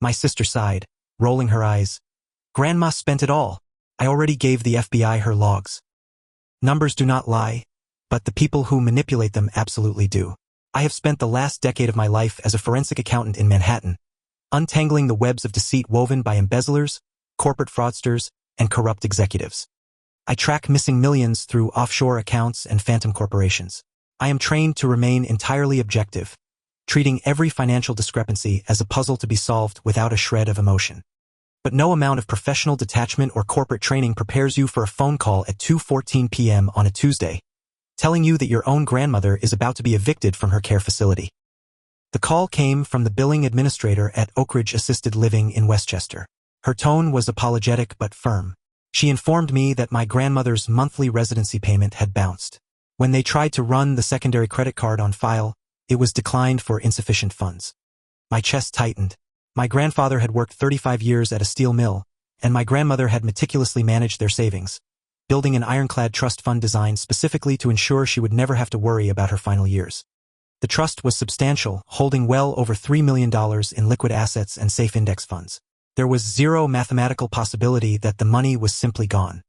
My sister sighed, rolling her eyes. Grandma spent it all. I already gave the FBI her logs. Numbers do not lie, but the people who manipulate them absolutely do. I have spent the last decade of my life as a forensic accountant in Manhattan, untangling the webs of deceit woven by embezzlers, corporate fraudsters, and corrupt executives. I track missing millions through offshore accounts and phantom corporations. I am trained to remain entirely objective, treating every financial discrepancy as a puzzle to be solved without a shred of emotion. But no amount of professional detachment or corporate training prepares you for a phone call at 2:14 p.m. on a Tuesday, telling you that your own grandmother is about to be evicted from her care facility. The call came from the billing administrator at Oak Ridge Assisted Living in Westchester. Her tone was apologetic but firm. She informed me that my grandmother's monthly residency payment had bounced. When they tried to run the secondary credit card on file, it was declined for insufficient funds. My chest tightened. My grandfather had worked 35 years at a steel mill, and my grandmother had meticulously managed their savings, building an ironclad trust fund designed specifically to ensure she would never have to worry about her final years. The trust was substantial, holding well over $3 million in liquid assets and safe index funds. There was zero mathematical possibility that the money was simply gone.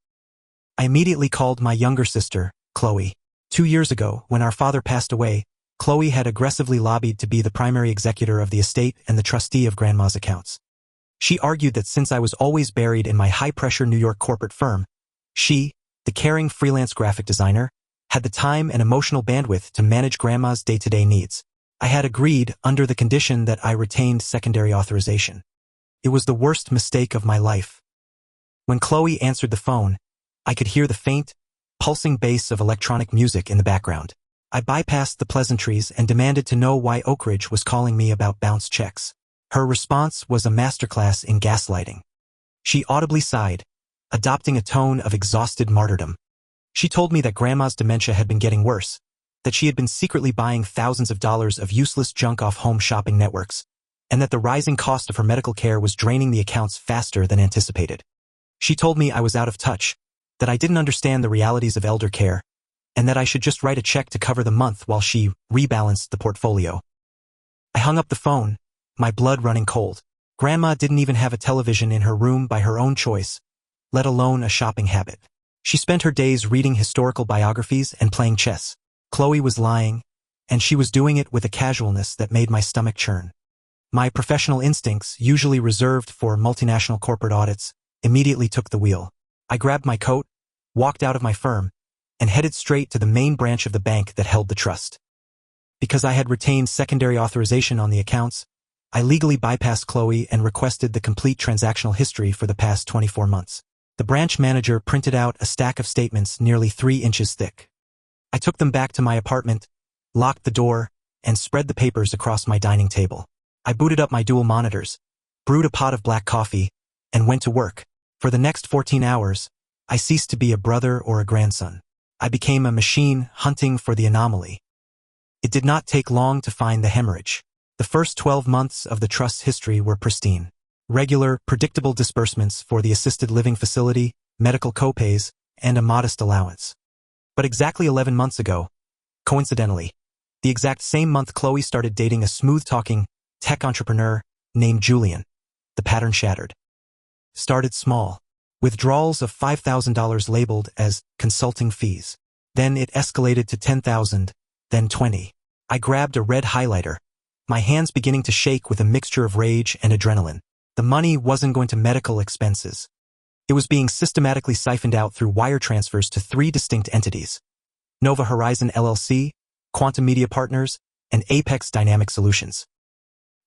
I immediately called my younger sister, Qley. 2 years ago, when our father passed away, Qley had aggressively lobbied to be the primary executor of the estate and the trustee of Grandma's accounts. She argued that since I was always buried in my high-pressure New York corporate firm, she, the caring freelance graphic designer, had the time and emotional bandwidth to manage Grandma's day-to-day needs. I had agreed under the condition that I retained secondary authorization. It was the worst mistake of my life. When Qley answered the phone, I could hear the faint, pulsing bass of electronic music in the background. I bypassed the pleasantries and demanded to know why Oak Ridge was calling me about bounce checks. Her response was a masterclass in gaslighting. She audibly sighed, adopting a tone of exhausted martyrdom. She told me that Grandma's dementia had been getting worse, that she had been secretly buying thousands of dollars of useless junk off home shopping networks, and that the rising cost of her medical care was draining the accounts faster than anticipated. She told me I was out of touch, that I didn't understand the realities of elder care, and that I should just write a check to cover the month while she rebalanced the portfolio. I hung up the phone, my blood running cold. Grandma didn't even have a television in her room by her own choice, let alone a shopping habit. She spent her days reading historical biographies and playing chess. Qley was lying, and she was doing it with a casualness that made my stomach churn. My professional instincts, usually reserved for multinational corporate audits, immediately took the wheel. I grabbed my coat, walked out of my firm, and headed straight to the main branch of the bank that held the trust. Because I had retained secondary authorization on the accounts, I legally bypassed Qley and requested the complete transactional history for the past 24 months. The branch manager printed out a stack of statements nearly 3 inches thick. I took them back to my apartment, locked the door, and spread the papers across my dining table. I booted up my dual monitors, brewed a pot of black coffee, and went to work. For the next 14 hours, I ceased to be a brother or a grandson. I became a machine hunting for the anomaly. It did not take long to find the hemorrhage. The first 12 months of the trust's history were pristine. Regular, predictable disbursements for the assisted living facility, medical copays, and a modest allowance. But exactly 11 months ago, coincidentally, the exact same month Qley started dating a smooth-talking tech entrepreneur named Julian, the pattern shattered. Started small. Withdrawals of $5,000 labeled as consulting fees. Then it escalated to $10,000, then $20,000. I grabbed a red highlighter, my hands beginning to shake with a mixture of rage and adrenaline. The money wasn't going to medical expenses. It was being systematically siphoned out through wire transfers to 3 distinct entities: Nova Horizon LLC, Quantum Media Partners, and Apex Dynamic Solutions.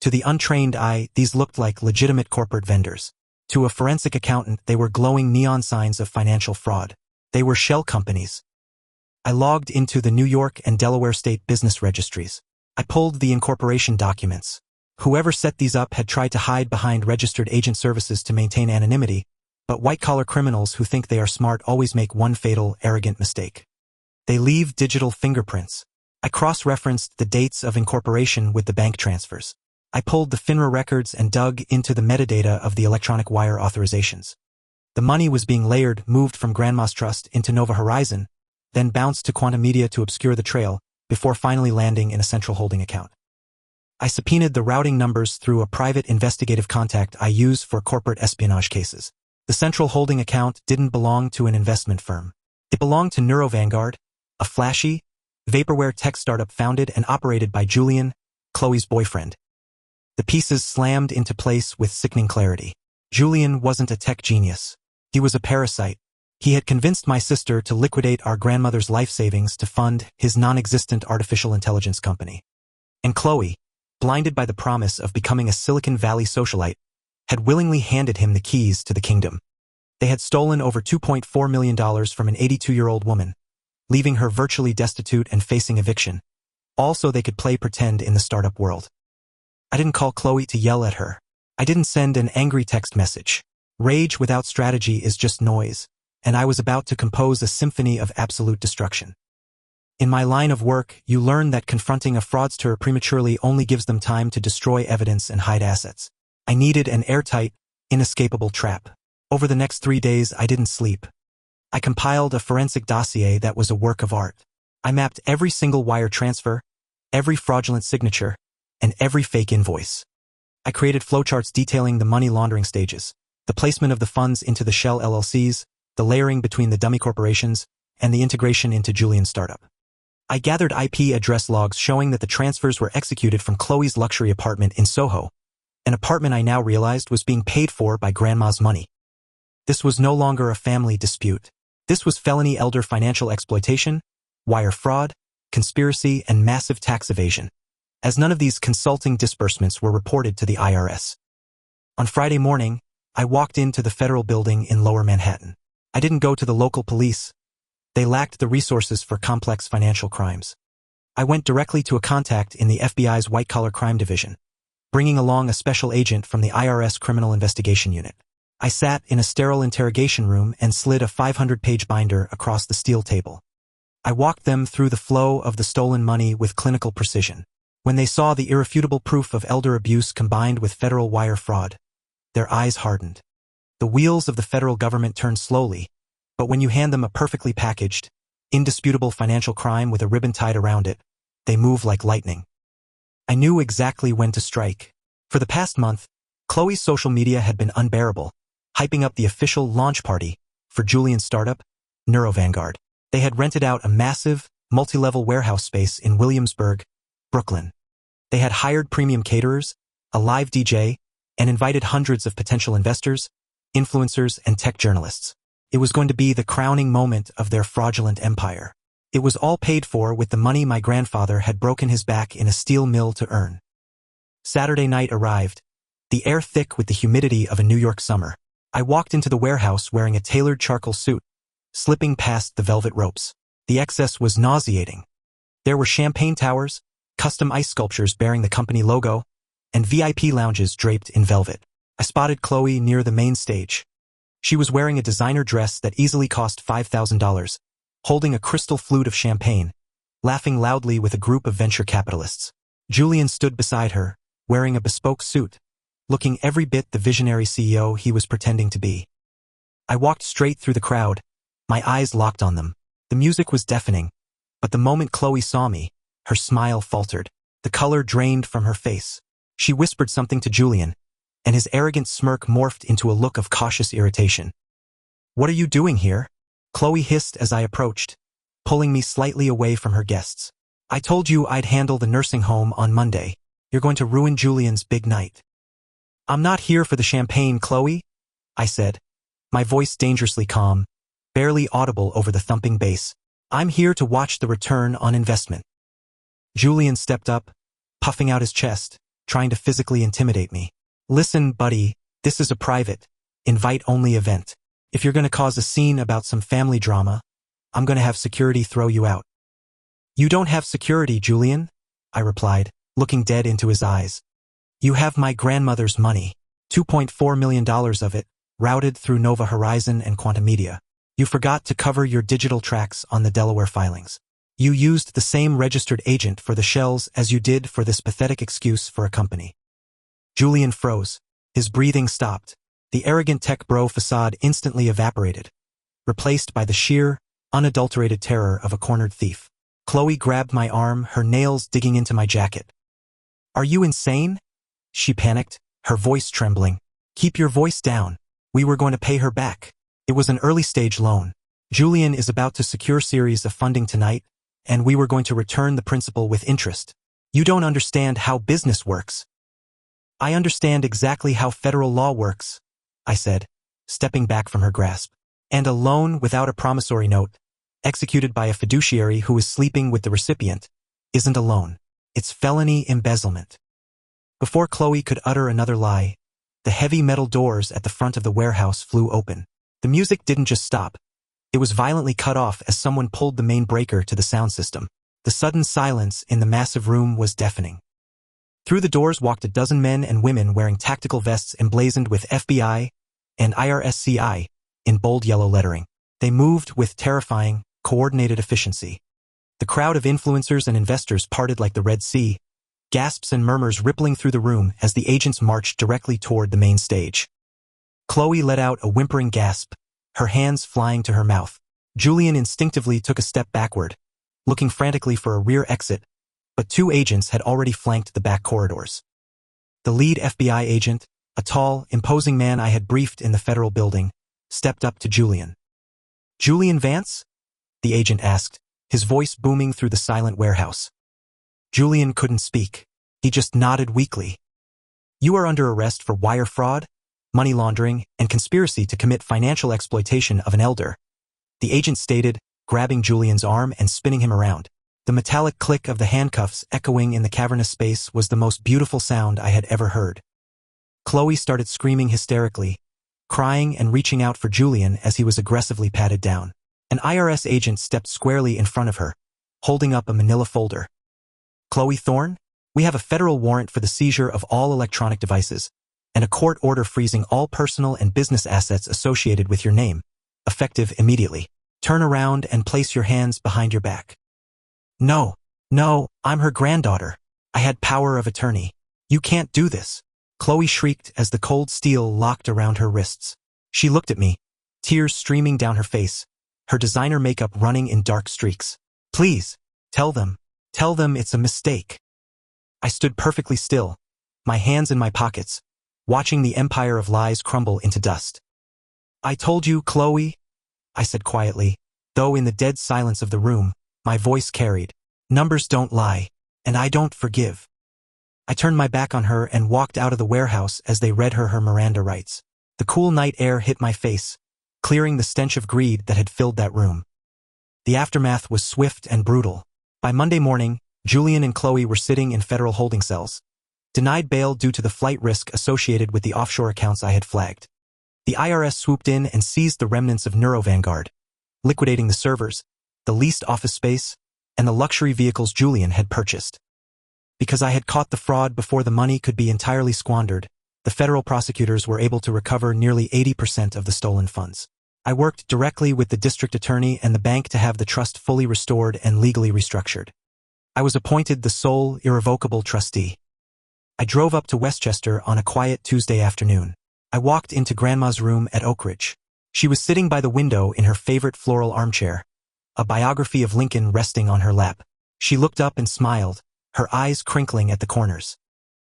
To the untrained eye, these looked like legitimate corporate vendors. To a forensic accountant, they were glowing neon signs of financial fraud. They were shell companies. I logged into the New York and Delaware state business registries. I pulled the incorporation documents. Whoever set these up had tried to hide behind registered agent services to maintain anonymity, but white-collar criminals who think they are smart always make one fatal, arrogant mistake. They leave digital fingerprints. I cross-referenced the dates of incorporation with the bank transfers. I pulled the FINRA records and dug into the metadata of the electronic wire authorizations. The money was being layered, moved from Grandma's trust into Nova Horizon, then bounced to Quantum Media to obscure the trail, before finally landing in a central holding account. I subpoenaed the routing numbers through a private investigative contact I use for corporate espionage cases. The central holding account didn't belong to an investment firm. It belonged to NeuroVanguard, a flashy, vaporware tech startup founded and operated by Julian, Qley's boyfriend. The pieces slammed into place with sickening clarity. Julian wasn't a tech genius. He was a parasite. He had convinced my sister to liquidate our grandmother's life savings to fund his non-existent artificial intelligence company. And Qley, blinded by the promise of becoming a Silicon Valley socialite, had willingly handed him the keys to the kingdom. They had stolen over $2.4 million from an 82-year-old woman, leaving her virtually destitute and facing eviction, all so they could play pretend in the startup world. I didn't call Qley to yell at her. I didn't send an angry text message. Rage without strategy is just noise, and I was about to compose a symphony of absolute destruction. In my line of work, you learn that confronting a fraudster prematurely only gives them time to destroy evidence and hide assets. I needed an airtight, inescapable trap. Over the next 3 days, I didn't sleep. I compiled a forensic dossier that was a work of art. I mapped every single wire transfer, every fraudulent signature, and every fake invoice. I created flowcharts detailing the money laundering stages, the placement of the funds into the shell LLCs, the layering between the dummy corporations, and the integration into Julian's startup. I gathered IP address logs showing that the transfers were executed from Qley's luxury apartment in Soho, an apartment I now realized was being paid for by Grandma's money. This was no longer a family dispute. This was felony elder financial exploitation, wire fraud, conspiracy, and massive tax evasion, as none of these consulting disbursements were reported to the IRS. On Friday morning, I walked into the federal building in Lower Manhattan. I didn't go to the local police. They lacked the resources for complex financial crimes. I went directly to a contact in the FBI's white-collar crime division, bringing along a special agent from the IRS Criminal Investigation Unit. I sat in a sterile interrogation room and slid a 500-page binder across the steel table. I walked them through the flow of the stolen money with clinical precision. When they saw the irrefutable proof of elder abuse combined with federal wire fraud, their eyes hardened. The wheels of the federal government turn slowly, but when you hand them a perfectly packaged, indisputable financial crime with a ribbon tied around it, they move like lightning. I knew exactly when to strike. For the past month, Qley's social media had been unbearable, hyping up the official launch party for Julian's startup, NeuroVanguard. They had rented out a massive, multi-level warehouse space in Williamsburg, Brooklyn. They had hired premium caterers, a live DJ, and invited hundreds of potential investors, influencers, and tech journalists. It was going to be the crowning moment of their fraudulent empire. It was all paid for with the money my grandfather had broken his back in a steel mill to earn. Saturday night arrived, the air thick with the humidity of a New York summer. I walked into the warehouse wearing a tailored charcoal suit, slipping past the velvet ropes. The excess was nauseating. There were champagne towers, custom ice sculptures bearing the company logo, and VIP lounges draped in velvet. I spotted Qley near the main stage. She was wearing a designer dress that easily cost $5,000, holding a crystal flute of champagne, laughing loudly with a group of venture capitalists. Julian stood beside her, wearing a bespoke suit, looking every bit the visionary CEO he was pretending to be. I walked straight through the crowd, my eyes locked on them. The music was deafening, but the moment Qley saw me, her smile faltered. The color drained from her face. She whispered something to Julian, and his arrogant smirk morphed into a look of cautious irritation. "What are you doing here?" Qley hissed as I approached, pulling me slightly away from her guests. "I told you I'd handle the nursing home on Monday. You're going to ruin Julian's big night." "I'm not here for the champagne, Qley," I said, my voice dangerously calm, barely audible over the thumping bass. "I'm here to watch the return on investment." Julian stepped up, puffing out his chest, trying to physically intimidate me. "Listen, buddy, this is a private, invite-only event. If you're going to cause a scene about some family drama, I'm going to have security throw you out." "You don't have security, Julian," I replied, looking dead into his eyes. "You have my grandmother's money, $2.4 million of it, routed through Nova Horizon and Quantum Media. You forgot to cover your digital tracks on the Delaware filings. You used the same registered agent for the shells as you did for this pathetic excuse for a company." Julian froze. His breathing stopped. The arrogant tech bro facade instantly evaporated, replaced by the sheer, unadulterated terror of a cornered thief. Qley grabbed my arm, her nails digging into my jacket. Are you insane? She panicked, her voice trembling. Keep your voice down. We were going to pay her back. It was an early-stage loan. Julian is about to secure series of funding tonight, and we were going to return the principal with interest. You don't understand how business works. I understand exactly how federal law works, I said, stepping back from her grasp. And a loan without a promissory note, executed by a fiduciary who is sleeping with the recipient, isn't a loan. It's felony embezzlement. Before Qley could utter another lie, the heavy metal doors at the front of the warehouse flew open. The music didn't just stop. It was violently cut off as someone pulled the main breaker to the sound system. The sudden silence in the massive room was deafening. Through the doors walked a dozen men and women wearing tactical vests emblazoned with FBI and IRSCI in bold yellow lettering. They moved with terrifying, coordinated efficiency. The crowd of influencers and investors parted like the Red Sea, gasps and murmurs rippling through the room as the agents marched directly toward the main stage. Qley let out a whimpering gasp, her hands flying to her mouth. Julian instinctively took a step backward, looking frantically for a rear exit, but two agents had already flanked the back corridors. The lead FBI agent, a tall, imposing man I had briefed in the federal building, stepped up to Julian. Julian Vance? The agent asked, his voice booming through the silent warehouse. Julian couldn't speak. He just nodded weakly. You are under arrest for wire fraud, money laundering, and conspiracy to commit financial exploitation of an elder, the agent stated, grabbing Julian's arm and spinning him around. The metallic click of the handcuffs echoing in the cavernous space was the most beautiful sound I had ever heard. Qley started screaming hysterically, crying and reaching out for Julian as he was aggressively patted down. An IRS agent stepped squarely in front of her, holding up a manila folder. Qley Thorne, we have a federal warrant for the seizure of all electronic devices, and a court order freezing all personal and business assets associated with your name, effective immediately. Turn around and place your hands behind your back. No, I'm her granddaughter. I had power of attorney. You can't do this. Qley shrieked as the cold steel locked around her wrists. She looked at me, tears streaming down her face, her designer makeup running in dark streaks. Please, tell them it's a mistake. I stood perfectly still, my hands in my pockets, watching the empire of lies crumble into dust. I told you, Qley, I said quietly, though in the dead silence of the room, my voice carried. Numbers don't lie, and I don't forgive. I turned my back on her and walked out of the warehouse as they read her Miranda rights. The cool night air hit my face, clearing the stench of greed that had filled that room. The aftermath was swift and brutal. By Monday morning, Julian and Qley were sitting in federal holding cells, denied bail due to the flight risk associated with the offshore accounts I had flagged. The IRS swooped in and seized the remnants of NeuroVanguard, liquidating the servers, the leased office space, and the luxury vehicles Julian had purchased. Because I had caught the fraud before the money could be entirely squandered, the federal prosecutors were able to recover nearly 80% of the stolen funds. I worked directly with the district attorney and the bank to have the trust fully restored and legally restructured. I was appointed the sole, irrevocable trustee. I drove up to Westchester on a quiet Tuesday afternoon. I walked into Grandma's room at Oak Ridge. She was sitting by the window in her favorite floral armchair, a biography of Lincoln resting on her lap. She looked up and smiled, her eyes crinkling at the corners.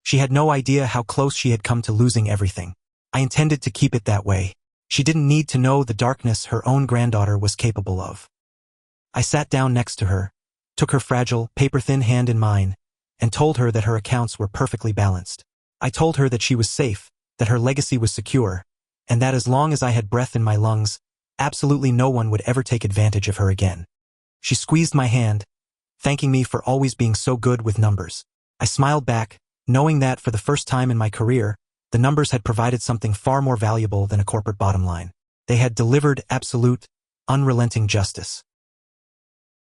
She had no idea how close she had come to losing everything. I intended to keep it that way. She didn't need to know the darkness her own granddaughter was capable of. I sat down next to her, took her fragile, paper-thin hand in mine, and told her that her accounts were perfectly balanced. I told her that she was safe, that her legacy was secure, and that as long as I had breath in my lungs, absolutely no one would ever take advantage of her again. She squeezed my hand, thanking me for always being so good with numbers. I smiled back, knowing that for the first time in my career, the numbers had provided something far more valuable than a corporate bottom line. They had delivered absolute, unrelenting justice.